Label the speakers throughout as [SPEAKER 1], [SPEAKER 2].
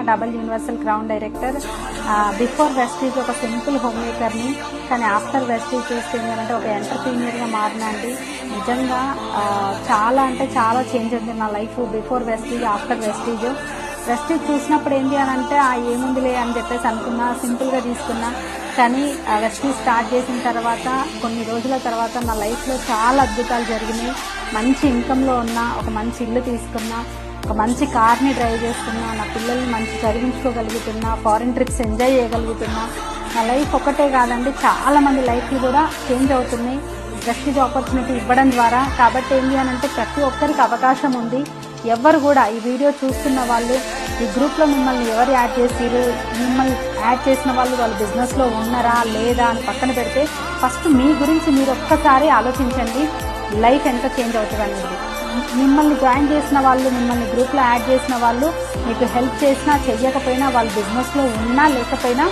[SPEAKER 1] Double universal crown director. Before Vestige ఒక simple home మేకర్ని, కానీ after Vestige చూస్తే ఏంటంటే ఒక ఎంటర్ప్రీనియర్గా మారినా అండి. నిజంగా చాలా అంటే చాలా చేంజ్ ఉంది నా life before Vestige after Vestige. Vestige చూసినప్పుడు ఏంటి అని అంటే ఏముందిలే అని చెప్పేసి అనుకున్నా, సింపుల్గా తీసుకున్నా. కానీ వెస్టీజ్ స్టార్ట్ చేసిన తర్వాత కొన్ని రోజుల తర్వాత నా లైఫ్లో చాలా అద్భుతాలు జరిగినాయి. మంచి ఇన్కంలో ఉన్నా, ఒక మంచి ఇల్లు తీసుకున్నా, ఒక మంచి కార్ని డ్రైవ్ చేస్తున్నా, నా పిల్లల్ని మంచి చదివించుకోగలుగుతున్నా, ఫారిన్ ట్రిప్స్ ఎంజాయ్ చేయగలుగుతున్నా. నా లైఫ్ ఒకటే కాదండి, చాలా మంది లైఫ్లు కూడా చేంజ్ అవుతున్నాయి వెస్టీజ్ ఆపర్చునిటీ ఇవ్వడం ద్వారా. కాబట్టి ఏంటి అని అంటే ప్రతి ఒక్కరికి అవకాశం ఉంది. ఎవరు కూడా ఈ వీడియో చూస్తున్న వాళ్ళు, ఈ గ్రూప్లో మిమ్మల్ని ఎవరు యాడ్ చేసిరు, మిమ్మల్ని యాడ్ చేసిన వాళ్ళు బిజినెస్లో ఉన్నారా లేదా అని పక్కన పెడితే ఫస్ట్ మీ గురించి మీరు ఒక్కసారి ఆలోచించండి. లైఫ్ ఎంత చేంజ్ అవుతుంది అనేది. మిమ్మల్ని జాయిన్ చేసిన వాళ్ళు, మిమ్మల్ని గ్రూప్లో యాడ్ చేసిన వాళ్ళు మీకు హెల్ప్ చేసినా చెయ్యకపోయినా, వాళ్ళు బిజినెస్లో ఉన్నా లేకపోయినా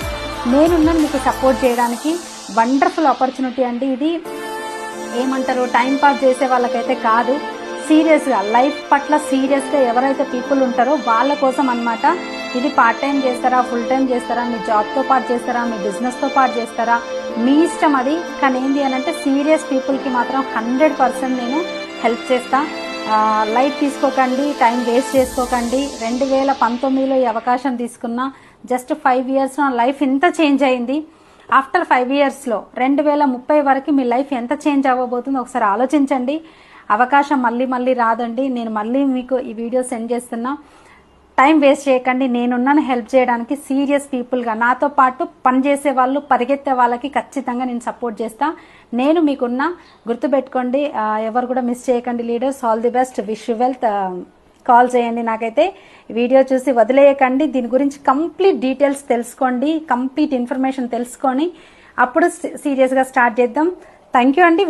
[SPEAKER 1] నేనున్నాను మీకు సపోర్ట్ చేయడానికి. వండర్ఫుల్ ఆపర్చునిటీ అండి ఇది. ఏమంటారు, టైం పాస్ చేసే వాళ్ళకైతే కాదు, సీరియస్గా లైఫ్ పట్ల సీరియస్గా ఎవరైతే పీపుల్ ఉంటారో వాళ్ళ కోసం అన్నమాట. ఇది పార్ట్ టైం చేస్తారా, ఫుల్ టైం చేస్తారా, మీ జాబ్తో పాటు చేస్తారా, మీ బిజినెస్తో పాటు చేస్తారా, మీ ఇష్టం అది. కానీ ఏంటి అని అంటే సీరియస్ పీపుల్కి మాత్రం 100% నేను హెల్ప్ చేస్తా. లైఫ్ తీసుకోకండి, టైం వేస్ట్ చేసుకోకండి. 2019లో ఈ అవకాశం తీసుకున్నా. జస్ట్ 5 years నా లైఫ్ ఎంత చేంజ్ అయింది. ఆఫ్టర్ 5 yearsలో 2030 వరకు మీ లైఫ్ ఎంత చేంజ్ అవ్వబోతుందో ఒకసారి ఆలోచించండి. అవకాశం మళ్ళీ రాదండి. నేను మళ్ళీ మీకు ఈ వీడియో సెండ్ చేస్తున్నా. టైం వేస్ట్ చేయకండి, నేనున్నాను హెల్ప్ చేయడానికి. సీరియస్ పీపుల్గా నాతో పాటు పనిచేసే వాళ్ళు, పరిగెత్తే వాళ్ళకి ఖచ్చితంగా నేను సపోర్ట్ చేస్తా. నేను మీకున్నా, గుర్తుపెట్టుకోండి. ఎవరు కూడా మిస్ చేయకండి leaders. All the best, wish you wealth. Call చేయండి నాకైతే. వీడియో చూసి వదిలేయకండి. దీని గురించి కంప్లీట్ డీటెయిల్స్ తెలుసుకోండి, కంప్లీట్ ఇన్ఫర్మేషన్ తెలుసుకొని అప్పుడు సీరియస్గా స్టార్ట్ చేద్దాం. థ్యాంక్ యూ అండి.